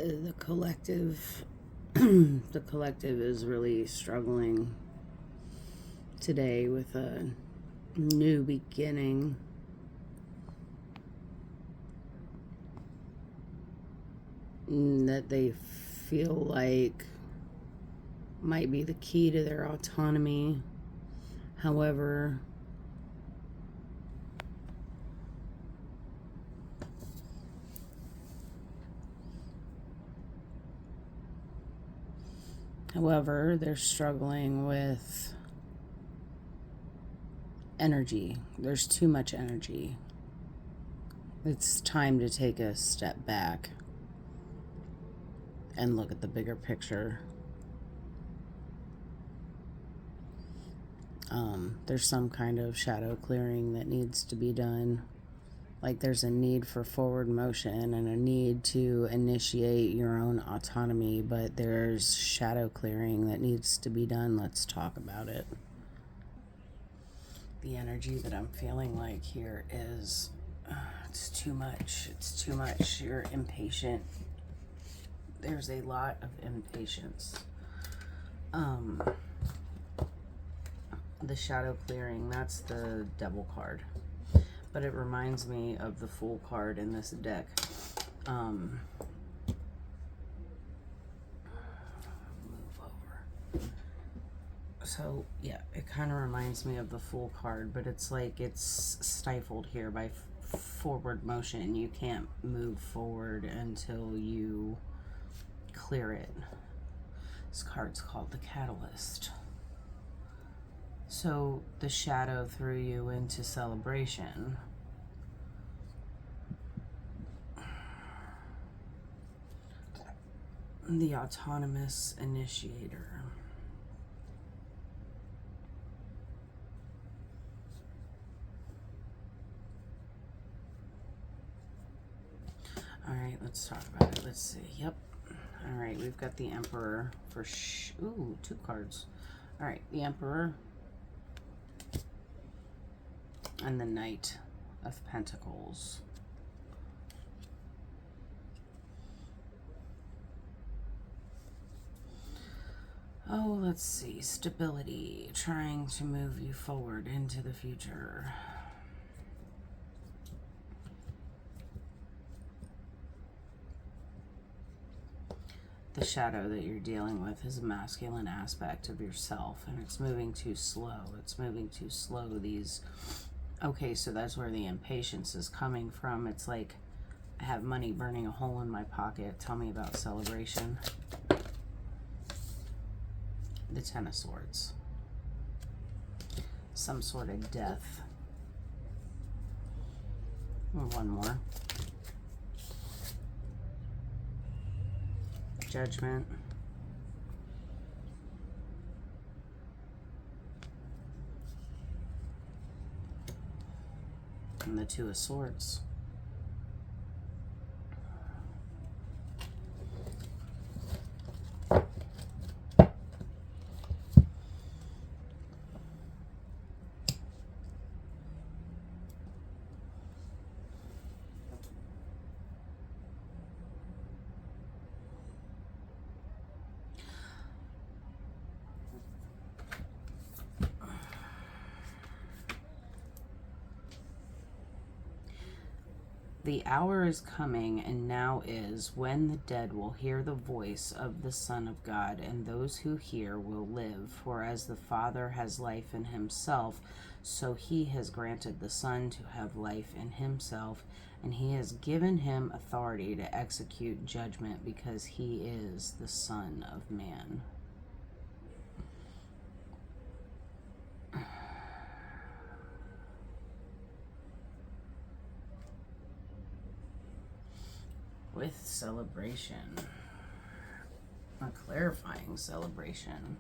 the collective the collective is really struggling today with a new beginning. That they feel like might be the key to their autonomy. However, they're struggling with energy. There's too much energy. It's time to take a step back and look at the bigger picture. There's some kind of shadow clearing that needs to be done. Like there's a need for forward motion and a need to initiate your own autonomy, but there's shadow clearing that needs to be done. Let's talk about it. The energy that I'm feeling like here is, it's too much. It's too much. You're impatient. There's a lot of impatience. The shadow clearing, that's the Devil card. But it reminds me of the Fool card in this deck. Move over. So, yeah, it kind of reminds me of the Fool card, but it's like it's stifled here by forward motion. You can't move forward until you clear it. This card's called the Catalyst. So the shadow threw you into celebration. The autonomous initiator. All right, let's talk about it. Let's see. Yep. All right, we've got the Emperor for ooh, 2 cards. All right, the Emperor and the Knight of Pentacles. Oh, let's see. Stability, trying to move you forward into the future. The shadow that you're dealing with is a masculine aspect of yourself, and it's moving too slow. It's moving too slow. These, okay, so that's where the impatience is coming from. It's like, I have money burning a hole in my pocket. Tell me about celebration. The Ten of Swords. Some sort of death. One more. Judgment. And the Two of Swords. The hour is coming, and now is, when the dead will hear the voice of the Son of God, and those who hear will live. For as the Father has life in himself, so he has granted the Son to have life in himself, and he has given him authority to execute judgment, because he is the Son of Man. With celebration, a clarifying celebration.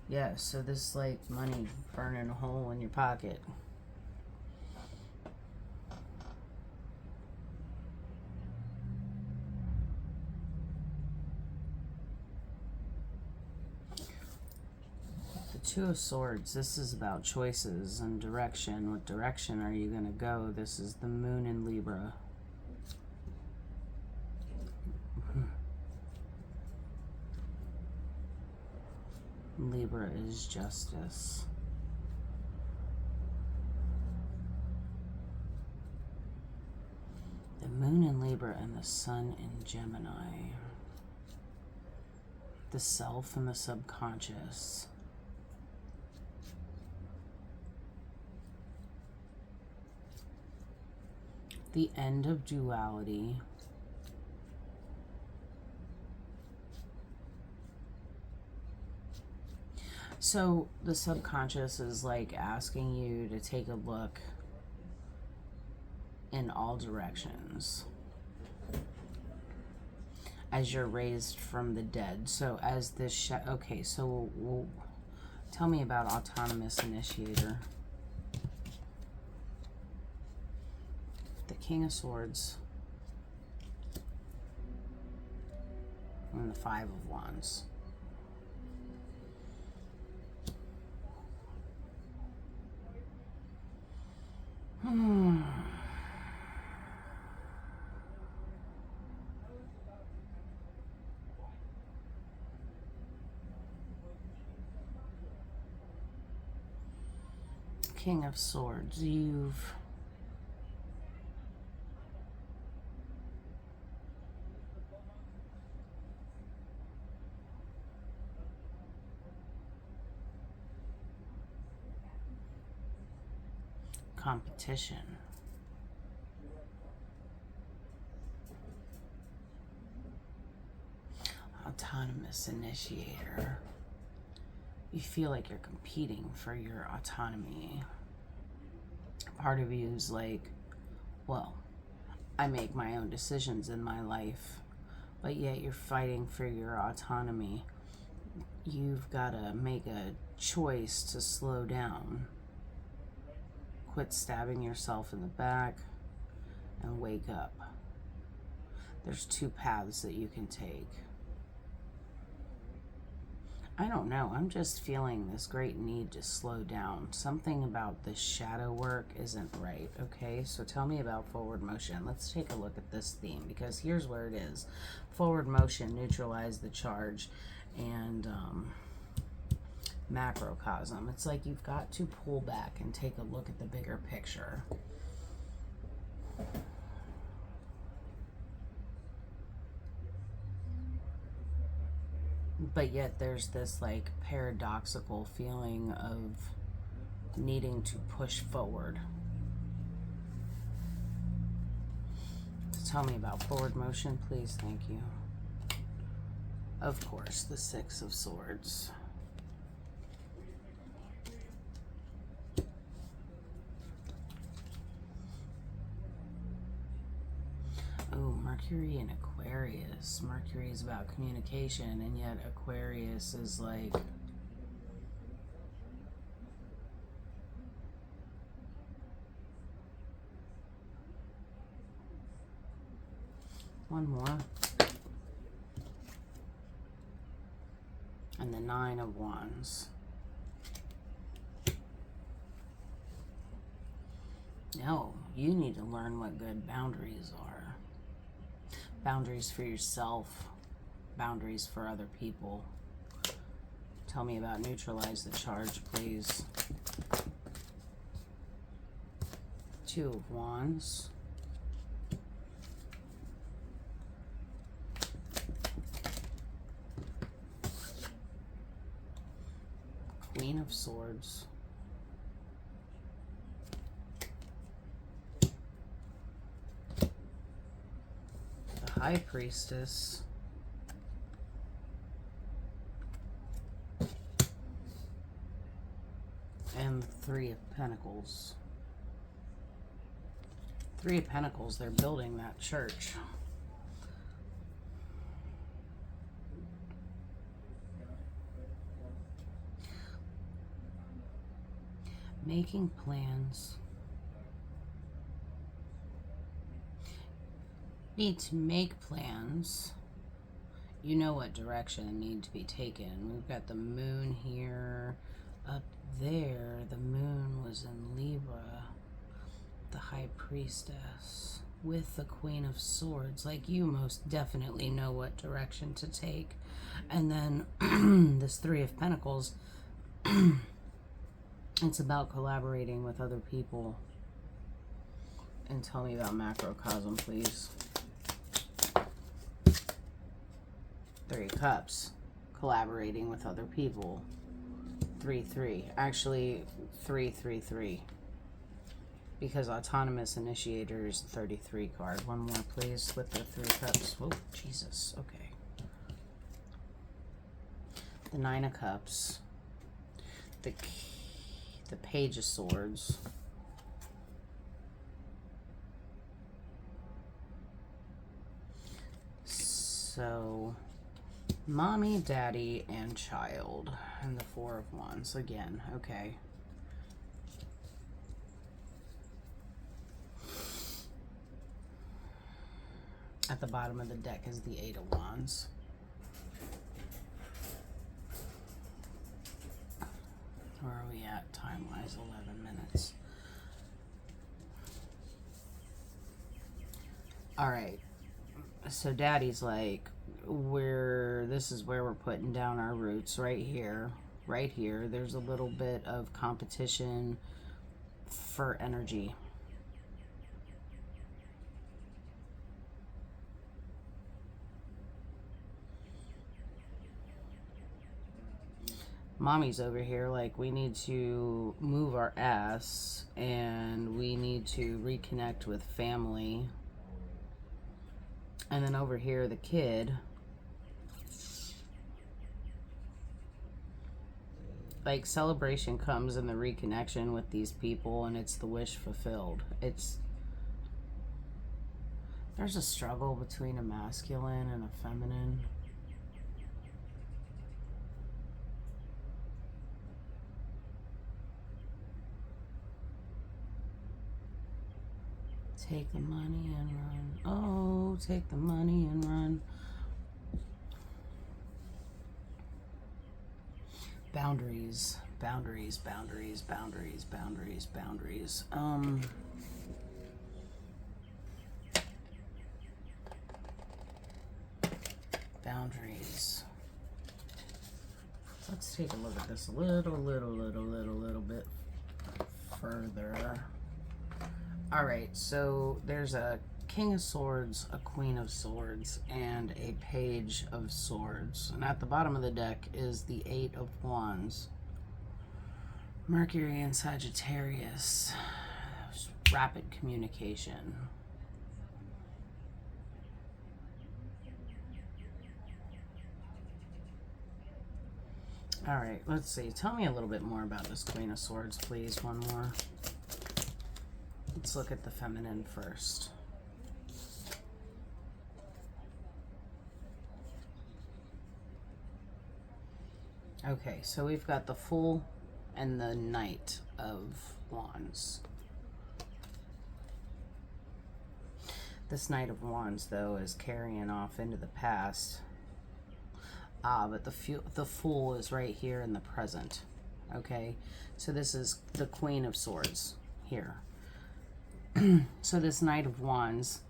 Yeah, so this like money burning a hole in your pocket. The Two of Swords, this is about choices and direction. What direction are you going to go? This is the Moon in Libra. Libra is justice. The moon in Libra and the sun in Gemini. The self and the subconscious. The end of duality. So the subconscious is like asking you to take a look in all directions as you're raised from the dead. So as this okay, so tell me about autonomous initiator. The King of Swords and the Five of Wands. King of Swords, you've competition. Autonomous initiator. You feel like you're competing for your autonomy. Part of you is like, well, I make my own decisions in my life, but yet you're fighting for your autonomy. You've got to make a choice to slow down. Quit stabbing yourself in the back and wake up. There's two paths that you can take. I don't know. I'm just feeling this great need to slow down. Something about this shadow work isn't right, okay? So tell me about forward motion. Let's take a look at this theme, because here's where it is. Forward motion, neutralize the charge, and macrocosm. It's like you've got to pull back and take a look at the bigger picture. But yet there's this like paradoxical feeling of needing to push forward. So tell me about forward motion, please. Thank you. Of course, the Six of Swords. Oh, Mercury in Aquarius. Mercury is about communication, and yet Aquarius is like one more. And the Nine of Wands. No, you need to learn what good boundaries are. Boundaries for yourself, boundaries for other people. Tell me about neutralize the charge, please. Two of Wands. Queen of Swords. High Priestess. And Three of Pentacles. Three of Pentacles, they're building that church. Making plans. Need to make plans. You know what direction need to be taken. We've got the moon here. Up there, the moon was in Libra. The High Priestess. with the Queen of Swords. Like, you most definitely know what direction to take. And then this Three of Pentacles, it's about collaborating with other people. And tell me about macrocosm, please. Three of Cups, collaborating with other people. 3-3, actually 3-3-3, because autonomous initiators, 33 card. One more, please, with the Three Cups. Oh, Jesus. Okay. The Nine of Cups, the Page of Swords, so mommy, daddy, and child, and the Four of Wands again. Okay. At the bottom of the deck is the Eight of Wands. Where are we at time-wise? 11 minutes. All right. So daddy's like, this is where we're putting down our roots, right here. Right here. There's a little bit of competition for energy. Mommy's over here like, we need to move our ass and we need to reconnect with family. And then over here, the kid, like, celebration comes in the reconnection with these people, and it's the wish fulfilled. There's a struggle between a masculine and a feminine. Take the money and run. Oh, take the money and run. Boundaries, boundaries, boundaries, boundaries, boundaries, boundaries. Boundaries. Let's take a look at this a little bit further. All right, so there's a King of Swords, a Queen of Swords, and a Page of Swords. And at the bottom of the deck is the Eight of Wands. Mercury and Sagittarius. Rapid communication. All right, let's see. Tell me a little bit more about this Queen of Swords, please. One more. Let's look at the feminine first. Okay, so we've got the Fool and the Knight of Wands. This Knight of Wands, though, is carrying off into the past. But the Fool is right here in the present. Okay, so this is the Queen of Swords here. So this Knight of Wands,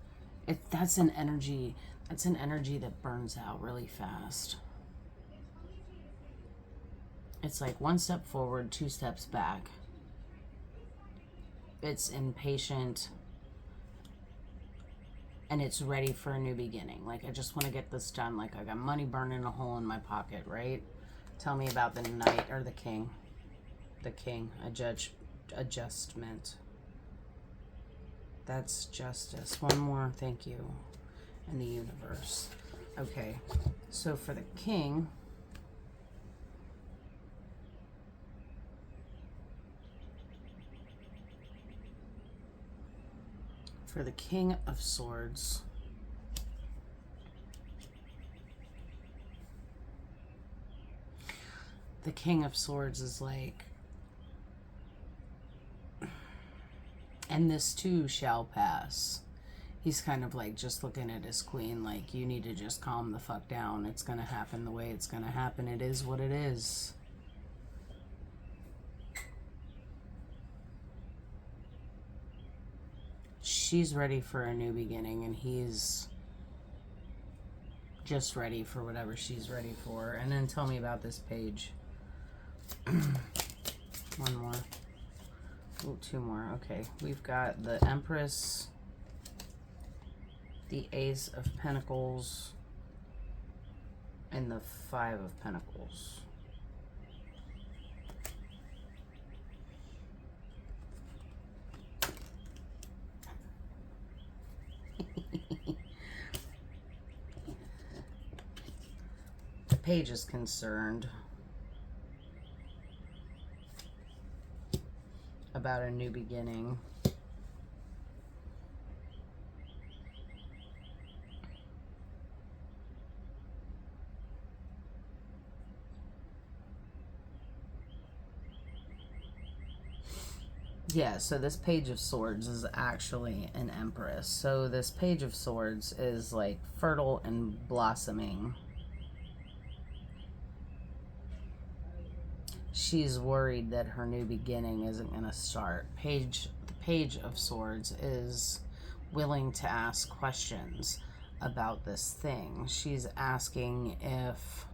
that's an energy that burns out really fast. It's like one step forward, two steps back. It's impatient and it's ready for a new beginning. Like, I just want to get this done. Like, I got money burning a hole in my pocket, right? Tell me about the Knight or the King. The King, adjustment. That's justice. One more, thank you. And the universe. Okay, so for the King, of Swords, the King of Swords is like, and this too shall pass. He's kind of like just looking at his queen like, you need to just calm the fuck down. It's gonna happen the way it's gonna happen. It is what it is. she's ready for a new beginning, and he's just ready for whatever she's ready for. And then tell me about this page. One more. Oh, two more. Okay, we've got the Empress, the Ace of Pentacles, and the Five of Pentacles. The page is concerned about a new beginning. Yeah, so this Page of Swords is actually an Empress. So this Page of Swords is like fertile and blossoming. She's worried that her new beginning isn't going to start. The Page of Swords is willing to ask questions about this thing. She's asking if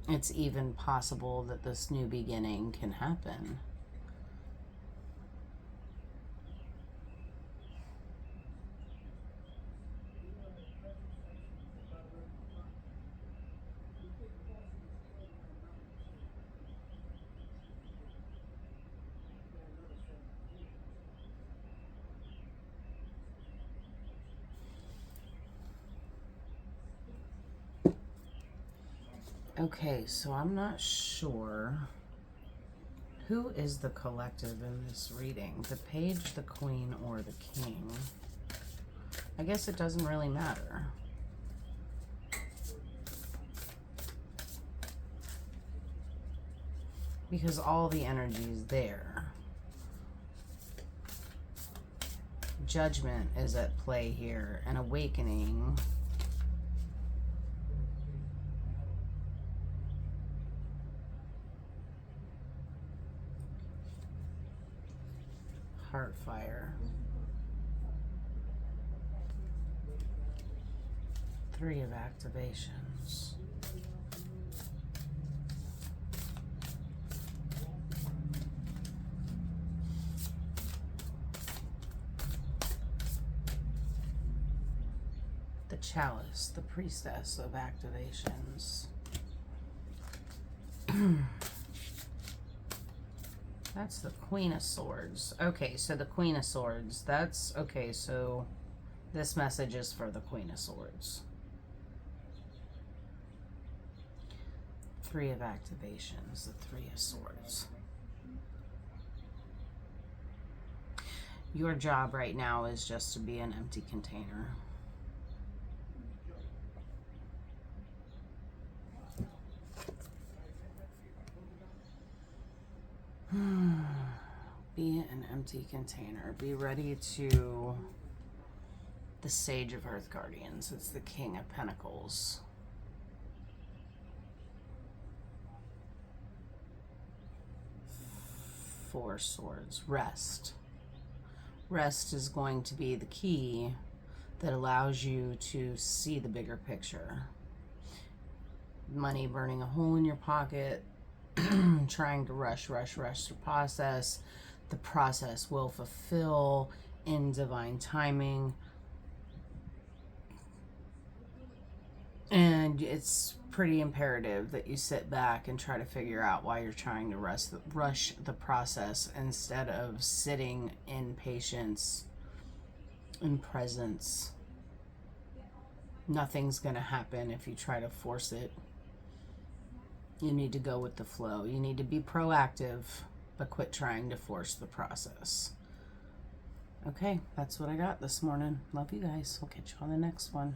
it's even possible that this new beginning can happen. Okay, so I'm not sure who is the collective in this reading. The Page, the Queen, or the King? I guess it doesn't really matter. Because all the energy is there. Judgment is at play here, an awakening. Heartfire. 3 of activations. The Chalice, the Priestess of activations. That's the Queen of Swords. Okay, so the Queen of Swords. That's, okay, so this message is for the Queen of Swords. 3 of activations, the 3 of Swords. Your job right now is just to be an empty container. Be an empty container. Be ready to... The Sage of Earth Guardians. It's the King of Pentacles. Four Swords. Rest. Rest is going to be the key that allows you to see the bigger picture. Money burning a hole in your pocket. Trying to rush the process. The process will fulfill in divine timing. And it's pretty imperative that you sit back and try to figure out why you're trying to rush the process instead of sitting in patience, in presence. Nothing's going to happen if you try to force it. You need to go with the flow. You need to be proactive, but quit trying to force the process. Okay, that's what I got this morning. Love you guys. I'll catch you on the next one.